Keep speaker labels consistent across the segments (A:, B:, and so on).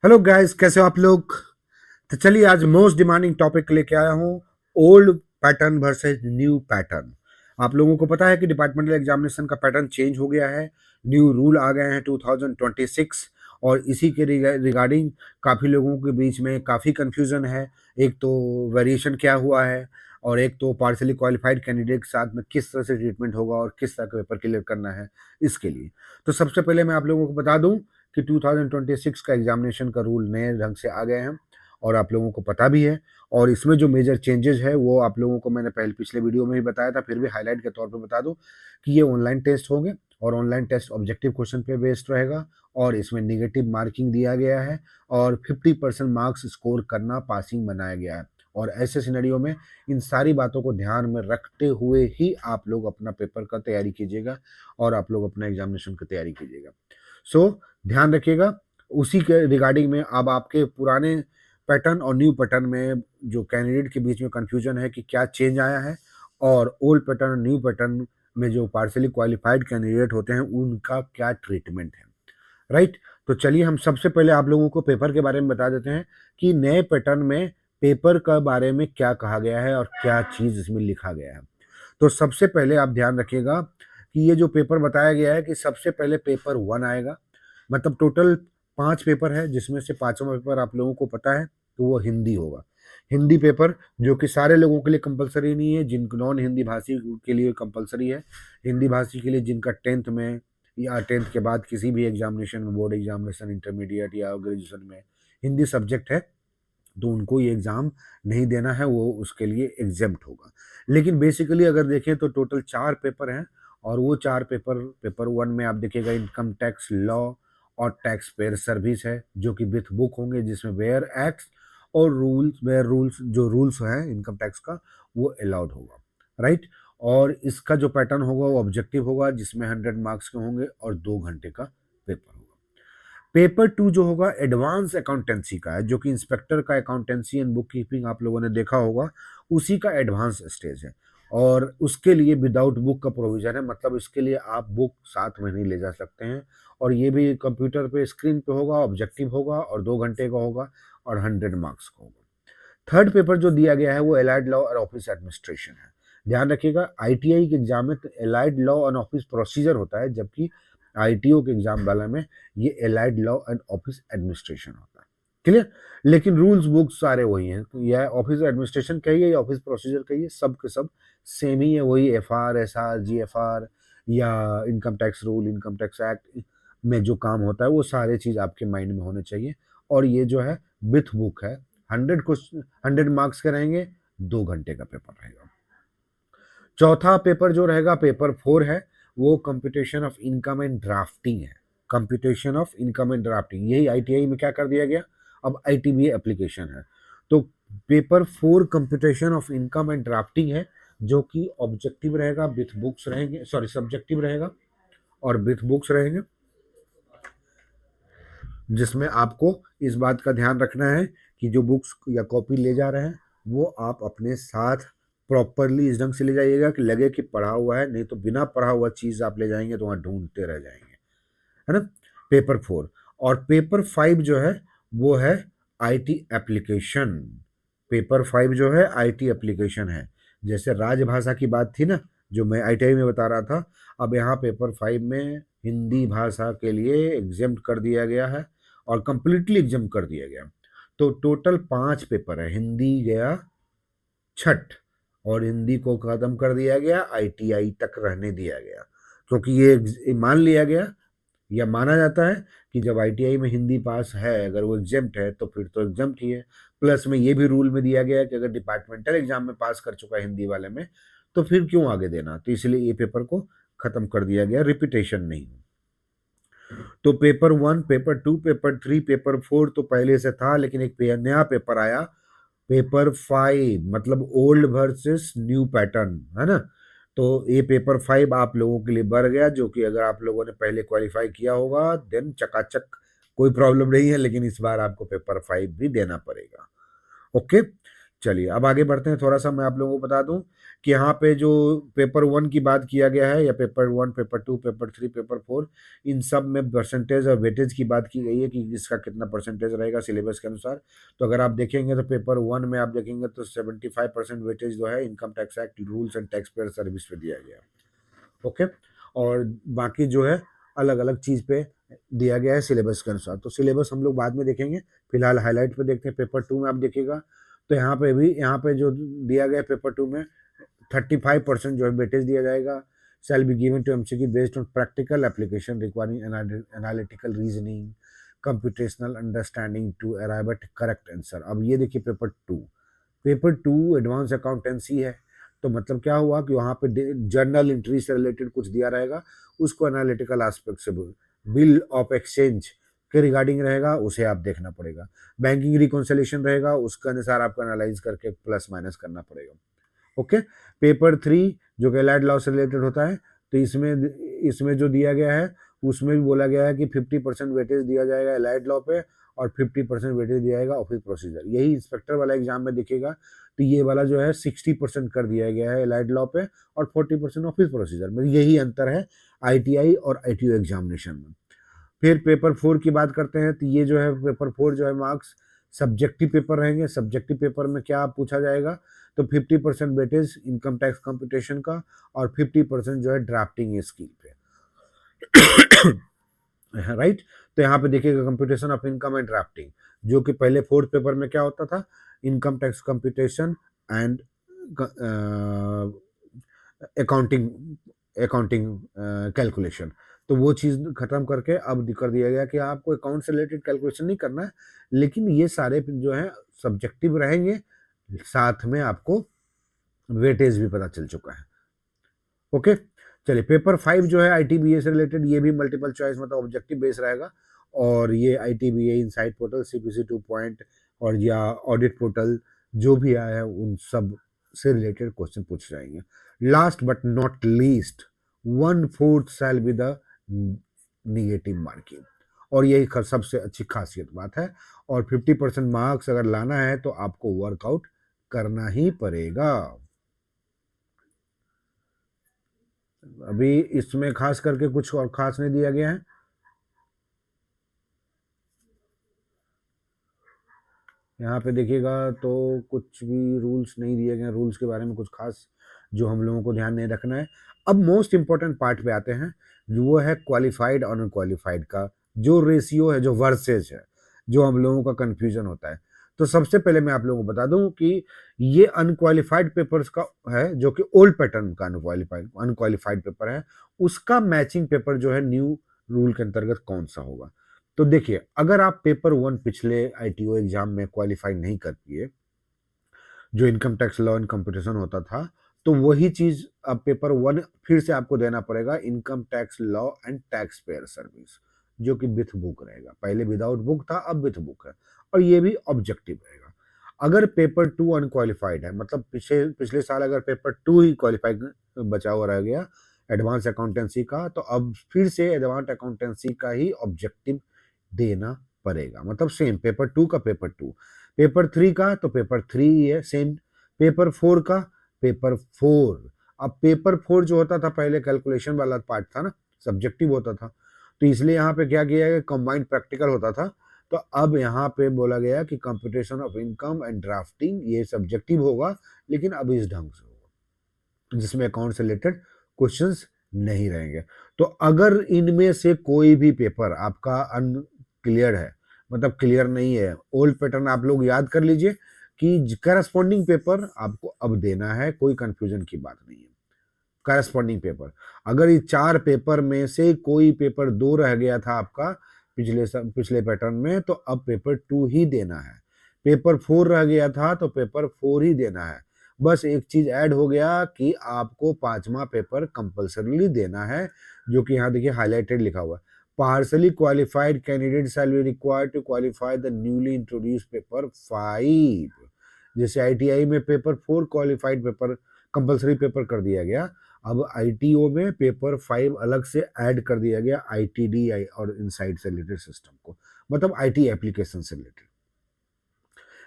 A: Hello guys, कैसे हो आप लोग। तो चलिए आज मोस्ट डिमांडिंग टॉपिक लेके आया हूँ। Old pattern versus new pattern. आप लोगों को पता है कि डिपार्टमेंटल एग्जामिनेशन का पैटर्न चेंज हो गया है। न्यू रूल आ गए हैं 2026 और इसी के रिगार्डिंग काफ़ी लोगों के बीच में काफ़ी कंफ्यूजन है। एक तो वेरिएशन क्या हुआ है और एक तो पार्सली क्वालिफाइड कैंडिडेट के साथ में किस तरह से ट्रीटमेंट होगा और किस तरह का पेपर क्लियर करना है इसके लिए। तो सबसे पहले मैं आप लोगों को बता दूं कि 2026 का एग्जामिनेशन का रूल नए ढंग से आ गए हैं और आप लोगों को पता भी है। और इसमें जो मेजर चेंजेस है वो आप लोगों को मैंने पहले पिछले वीडियो में ही बताया था, फिर भी हाईलाइट के तौर पे बता दूं कि ये ऑनलाइन टेस्ट होंगे और ऑनलाइन टेस्ट ऑब्जेक्टिव क्वेश्चन पे बेस्ड रहेगा और इसमें निगेटिव मार्किंग दिया गया है और 50% मार्क्स स्कोर करना पासिंग बनाया गया है। और ऐसे सिनेरियो में इन सारी बातों को ध्यान में रखते हुए ही आप लोग अपना पेपर का तैयारी कीजिएगा और आप लोग अपना एग्जामिनेशन की तैयारी कीजिएगा। सो ध्यान रखिएगा। उसी के रिगार्डिंग में अब आपके पुराने पैटर्न और न्यू पैटर्न में जो कैंडिडेट के बीच में कंफ्यूजन है कि क्या चेंज आया है और ओल्ड पैटर्न और न्यू पैटर्न में जो पार्सली क्वालिफाइड कैंडिडेट होते हैं उनका क्या ट्रीटमेंट है, राइट। तो चलिए हम सबसे पहले आप लोगों को पेपर के बारे में बता देते हैं कि नए पैटर्न में पेपर का बारे में क्या कहा गया है और क्या चीज़ इसमें लिखा गया है। तो सबसे पहले आप ध्यान रखिएगा कि ये जो पेपर बताया गया है कि सबसे पहले पेपर 1 आएगा। मतलब टोटल 5 पेपर है जिसमें से पाँचवा पेपर आप लोगों को पता है तो वो हिंदी होगा। हिंदी पेपर जो कि सारे लोगों के लिए कंपलसरी नहीं है, जिन नॉन हिंदी भाषी के लिए कंपलसरी है। हिंदी भाषी के लिए जिनका 10th में या 10th के बाद किसी भी एग्जामिनेशन में, बोर्ड एग्जामिनेशन, इंटरमीडिएट या ग्रेजुएशन में हिंदी सब्जेक्ट है तो उनको ये एग्ज़ाम नहीं देना है, वो उसके लिए एग्जेम्प्ट होगा। लेकिन बेसिकली अगर देखें तो टोटल 4 पेपर हैं और वो 4 पेपर, पेपर 1 में आप देखिएगा इनकम टैक्स लॉ और टैक्स पेयर सर्विस है जो कि विथ बुक होंगे, जिसमें वेयर एक्ट्स और रूल्स, वेयर रूल्स, जो रूल्स हैं इनकम टैक्स का वो अलाउड होगा, राइट। और इसका जो पैटर्न होगा वो ऑब्जेक्टिव होगा जिसमें 100 मार्क्स के होंगे और 2 घंटे का पेपर होगा। पेपर 2 जो होगा एडवांस अकाउंटेंसी का है, जो कि इंस्पेक्टर का अकाउंटेंसी एंड बुक कीपिंग आप लोगों ने देखा होगा, उसी का एडवांस स्टेज है। और उसके लिए विदाउट बुक का प्रोविजन है, मतलब इसके लिए आप बुक साथ में नहीं ले जा सकते हैं। और ये भी कंप्यूटर पे स्क्रीन पे होगा, ऑब्जेक्टिव होगा और 2 घंटे का होगा और 100 मार्क्स का होगा। थर्ड पेपर जो दिया गया है वो एलाइड लॉ और ऑफिस एडमिनिस्ट्रेशन है। ध्यान रखिएगा, आईटीआई के एग्जाम में allied law and office procedure होता है, जबकि आईटीओ के एग्जाम वाला में ये allied law and office administration होता है। क्लियर। लेकिन रूल्स बुक्स सारे वही हैं, तो यह ऑफिस एडमिनिस्ट्रेशन कहिए या ऑफिस प्रोसीजर कहिए, सब के सब सेम ही है। वही एफआर, एसआर, जीएफआर या income tax rule, income tax act में जो काम होता है वो सारे चीज़ आपके माइंड में होने चाहिए। और ये जो है विथ बुक है, 100 क्वेश्चन, 100 मार्क्स के रहेंगे, 2 घंटे का पेपर रहेगा। चौथा पेपर जो रहेगा पेपर 4 है, वो computation of income and drafting है। Computation of income and drafting, यही आईटीआई में क्या कर दिया गया, अब आईटीबीए एप्लीकेशन है। तो paper 4 computation of income and drafting है, जो कि ऑब्जेक्टिव रहेगा, विथ बुक्स रहेंगे, सॉरी सब्जेक्टिव रहेगा और विथ बुक्स रहेंगे, जिसमें आपको इस बात का ध्यान रखना है कि जो बुक्स या कॉपी ले जा रहे हैं वो आप अपने साथ प्रॉपरली इस ढंग से ले जाइएगा कि लगे कि पढ़ा हुआ है, नहीं तो बिना पढ़ा हुआ चीज़ आप ले जाएंगे तो वहाँ ढूंढते रह जाएंगे, है ना। पेपर 4 और पेपर 5 जो है वो है आईटी एप्लीकेशन। पेपर 5 जो है आईटी एप्लीकेशन है। जैसे राजभाषा की बात थी ना जो मैं आईटीआई में बता रहा था, अब यहाँ पेपर 5 में हिंदी भाषा के लिए एग्जेम्प्ट कर दिया गया है और कंप्लीटली एग्जाम कर दिया गया। तो टोटल 5 पेपर है, हिंदी गया छठ और हिंदी को खत्म कर दिया गया, आईटीआई तक रहने दिया गया, क्योंकि ये मान लिया गया या माना जाता है कि जब आईटीआई में हिंदी पास है, अगर वो एग्जेम्प्ट है तो फिर तो एग्जेम्प्ट ही है। प्लस में ये भी रूल में दिया गया है कि अगर डिपार्टमेंटल एग्जाम में पास कर चुका है हिंदी वाले में तो फिर क्यों आगे देना, तो इसलिए ये पेपर को खत्म कर दिया गया, रिपीटेशन नहीं। तो पेपर 1, पेपर 2, पेपर 3, पेपर 4 तो पहले से था, लेकिन एक नया पेपर आया, पेपर 5, मतलब ओल्ड वर्सेस न्यू पैटर्न, है ना। तो ये पेपर 5 आप लोगों के लिए बढ़ गया, जो कि अगर आप लोगों ने पहले क्वालिफाई किया होगा देन चकाचक, कोई प्रॉब्लम नहीं है, लेकिन इस बार आपको पेपर 5 भी देना पड़ेगा। ओके। चलिए अब आगे बढ़ते हैं। थोड़ा सा मैं आप लोगों को बता दूं कि यहाँ पे जो पेपर 1 की बात किया गया है, या पेपर 1, पेपर 2, पेपर 3, पेपर 4, इन सब में परसेंटेज और वेटेज की बात की गई है कि इसका कितना परसेंटेज रहेगा सिलेबस के अनुसार। तो अगर आप देखेंगे तो पेपर 1 में आप देखेंगे तो 75% वेटेज जो है income tax act rules and tax payer service पे दिया गया है। ओके, और बाकी जो है अलग अलग चीज़ पे दिया गया है सिलेबस के अनुसार। तो सिलेबस हम लोग बाद में देखेंगे, फिलहाल हाईलाइट पे देखते हैं। पेपर 2 में आप देखिएगा तो यहाँ पे जो दिया गया है पेपर 2 में 35% जो है वेटेज दिया जाएगा। Shall be given to MCQ based on practical application requiring analytical reasoning computational understanding to arrive at correct answer. अब ये देखिए पेपर 2 एडवांस अकाउंटेंसी है, तो मतलब क्या हुआ कि वहाँ पे जर्नल एंट्री से रिलेटेड कुछ दिया रहेगा, उसको एनालिटिकल एस्पेक्ट से बिल ऑफ एक्सचेंज के रिगार्डिंग रहेगा, उसे आप देखना पड़ेगा। बैंकिंग रिकॉन्सिलेशन रहेगा, उसके अनुसार आपको एनालाइज करके प्लस माइनस करना पड़ेगा। ओके, पेपर 3 जो कि एलाइड लॉ से रिलेटेड होता है, तो इसमें जो दिया गया है उसमें भी बोला गया है कि 50% वेटेज दिया जाएगा एलाइड लॉ पे और 50% वेटेज दिया जाएगा ऑफिस प्रोसीजर। यही इंस्पेक्टर वाला एग्जाम में दिखेगा, तो ये वाला जो है 60% कर दिया गया है एलाइड लॉ पे और 40% ऑफिस प्रोसीजर में। यही अंतर है ITI और ITO एग्जामिनेशन में। फिर पेपर 4 की बात करते हैं, तो ये जो है पेपर 4 जो है मार्क्स सब्जेक्टिव पेपर रहेंगे। सब्जेक्टिव पेपर में क्या पूछा जाएगा, तो 50% वेटेज इनकम टैक्स कंप्यूटेशन का और 50% जो है ड्राफ्टिंग स्किल पे। राइट, तो यहाँ पे देखिएगा computation of income and drafting, जो कि पहले 4th पेपर में क्या होता था, income tax computation and accounting accounting calculation. तो वो चीज़ खत्म करके अब कर दिया गया कि आपको अकाउंट से रिलेटेड कैलकुलेशन नहीं करना है, लेकिन ये सारे जो है सब्जेक्टिव रहेंगे, साथ में आपको वेटेज भी पता चल चुका है। ओके, चलिए पेपर 5 जो है ITBA से रिलेटेड, ये भी मल्टीपल चॉइस मतलब ऑब्जेक्टिव बेस रहेगा, और ये ITBA insight portal CPC 2 point और या ऑडिट पोर्टल जो भी आया है उन सब से रिलेटेड क्वेश्चन पूछ जाएंगे। Last but not least 1/4 shall be the negative marking, और यही सबसे अच्छी खासियत बात है। और 50% मार्क्स अगर लाना है तो आपको वर्कआउट करना ही पड़ेगा। अभी इसमें खास करके कुछ और खास नहीं दिया गया है। यहाँ पे देखिएगा तो कुछ भी रूल्स नहीं दिए गए, रूल्स के बारे में कुछ खास जो हम लोगों को ध्यान नहीं रखना है। अब मोस्ट इंपॉर्टेंट पार्ट पे आते हैं, वो है क्वालिफाइड और अनक्वालिफाइड का जो रेशियो है, जो वर्सेज है, जो हम लोगों का कंफ्यूजन होता है। तो सबसे पहले मैं आप लोगों को बता दूं कि ये अनक्वालिफाइड पेपर्स का है, जो कि ओल्ड पैटर्न का अनक्वालिफाइड पेपर है, उसका मैचिंग पेपर जो है न्यू रूल के अंतर्गत कौन सा होगा। तो देखिए, अगर आप पेपर 1 पिछले ITO एग्जाम में क्वालिफाई नहीं कर पाए, जो income tax law and competition होता था, तो वही चीज अब पेपर 1 फिर से आपको देना पड़ेगा, income tax law and tax payer service, जो कि विथ बुक रहेगा। पहले विदाउट बुक था, अब विथ बुक है, और ये भी ऑब्जेक्टिव रहेगा। अगर पेपर 2 अनक्वालिफाइड है, मतलब पिछले साल अगर पेपर 2 ही क्वालिफाइड बचा हुआ रह गया एडवांस अकाउंटेंसी का, तो अब फिर से एडवांस अकाउंटेंसी का ही ऑब्जेक्टिव देना पड़ेगा। मतलब सेम पेपर 2 का पेपर 2, पेपर 3 का तो पेपर 3 ही है सेम, पेपर 4 का पेपर 4। अब पेपर 4 जो होता था पहले कैलकुलेशन वाला पार्ट था ना, सब्जेक्टिव होता था, तो इसलिए यहाँ पे क्या किया गया, कंबाइंड प्रैक्टिकल होता था। तो अब यहाँ पे बोला गया कि computation of income and drafting ये सब्जेक्टिव होगा, लेकिन अब इस ढंग से होगा, जिसमें अकाउंट से रिलेटेड क्वेश्चंस नहीं रहेंगे। तो अगर इनमें से कोई भी पेपर आपका अनक्लियर है, मतलब क्लियर नहीं है, ओल्ड पैटर्न आप लोग याद कर लीजिए कि करस्पॉन्डिंग पेपर आपको अब देना है, कोई कंफ्यूजन की बात नहीं है। करस्पॉन्डिंग पेपर, अगर ये 4 पेपर में से कोई पेपर 2 रह गया था आपका पिछले पैटर्न में, तो अब पेपर 2 ही देना है। पेपर 4 रह गया था तो पेपर 4 ही देना है। बस एक चीज ऐड हो गया कि आपको 5वां पेपर कंपल्सरीली देना है, जो कि यहाँ देखिए हाईलाइटेड लिखा हुआ है, partially qualified candidate shall be required to qualify the newly introduce paper 5। जैसे ITI में paper 4 qualified paper compulsory paper कर दिया गया, अब ITO में पेपर 5 अलग से ऐड कर दिया गया ITD और इनसाइड से रिलेटेड सिस्टम को, मतलब IT एप्लीकेशन से रिलेटेड।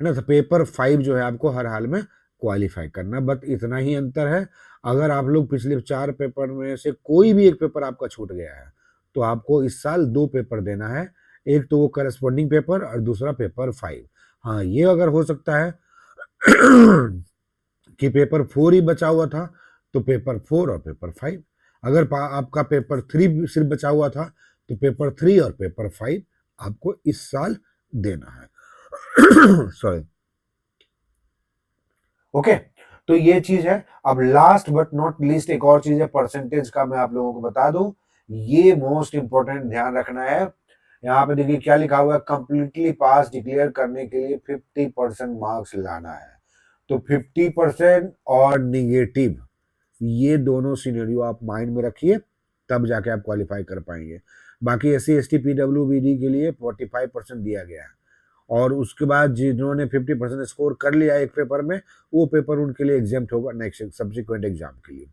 A: है ना। तो पेपर 5 जो है आपको हर हाल में क्वालिफाई करना, बट इतना ही अंतर है, अगर आप लोग पिछले 4 पेपर में से कोई भी एक पेपर आपका छूट गया है तो आपको इस साल 2 पेपर देना है, एक तो वो करस्पॉन्डिंग पेपर और दूसरा पेपर 5। हाँ, ये अगर हो सकता है कि पेपर 4 ही बचा हुआ था तो पेपर 4 और पेपर 5, अगर आपका पेपर 3 सिर्फ बचा हुआ था तो पेपर 3 और पेपर 5 आपको इस साल देना है। सॉरी। ओके, तो ये चीज है। अब लास्ट बट नॉट लीस्ट एक और चीज है, परसेंटेज का मैं आप लोगों को बता दूं, ये मोस्ट इंपॉर्टेंट ध्यान रखना है। यहाँ पे देखिए क्या लिखा हुआ है, कंप्लीटली पास डिक्लेयर करने के लिए 50% मार्क्स लाना है। तो 50% और निगेटिव, ये दोनों सिनेरियो आप माइंड में रखिए, तब जाके आप क्वालिफाई कर पाएंगे। बाकी SC ST PWBD के लिए 45% दिया गया है, और उसके बाद जिन्होंने 50% स्कोर कर लिया एक पेपर में, वो पेपर उनके लिए एग्जाम्प्ट होगा नेक्स्ट सब्सिक्वेंट एग्जाम के लिए,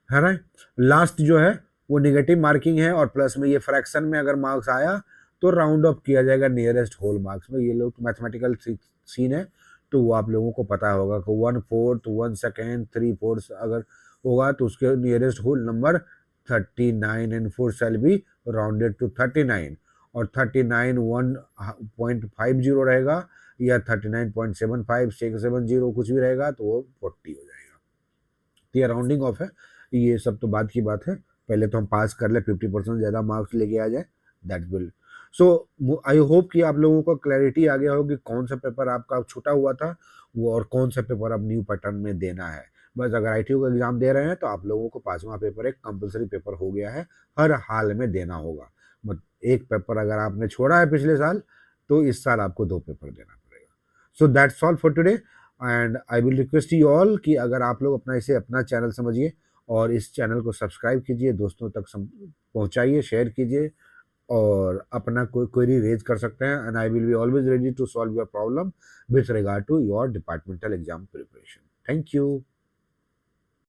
A: है ना। लास्ट जो है वो नेगेटिव मार्किंग है, और प्लस में ये फ्रैक्शन में अगर मार्क्स आया तो राउंड ऑफ किया जाएगा नियरेस्ट होल मार्क्स में। ये लोग मैथमेटिकल सीन है, तो वो आप लोगों को पता होगा कि 1/4, 1/2, 3/4 अगर होगा तो उसके nearest whole number 39 and 4 shall be rounded to 39, और 39 1.50 रहेगा या 39.75 670 कुछ भी रहेगा तो वो 40 हो जाएगा। तो ये राउंडिंग ऑफ है, ये सब तो बात की बात है, पहले तो हम पास कर ले, 50% ज़्यादा मार्क्स लेके आ जाए, that will. So I hope कि आप लोगों को क्लैरिटी आ गया हो कि कौन सा पेपर आपका छूटा हुआ था वो, और कौन सा पेपर अब न्यू पैटर्न में देना है। बस अगर ITO का एग्जाम दे रहे हैं तो आप लोगों को 5वां पेपर एक कंपलसरी पेपर हो गया है, हर हाल में देना होगा। बट एक पेपर अगर आपने छोड़ा है पिछले साल तो इस साल आपको 2 पेपर देना पड़ेगा। So that's all for today, and I will request you all कि अगर आप लोग इसे अपना चैनल समझिए और इस चैनल को सब्सक्राइब कीजिए, दोस्तों तक पहुंचाइए, शेयर कीजिए, और अपना कोई क्वेरी रेज कर सकते हैं, and I will be always ready to solve your problem with regard to your departmental exam preparation. Thank you.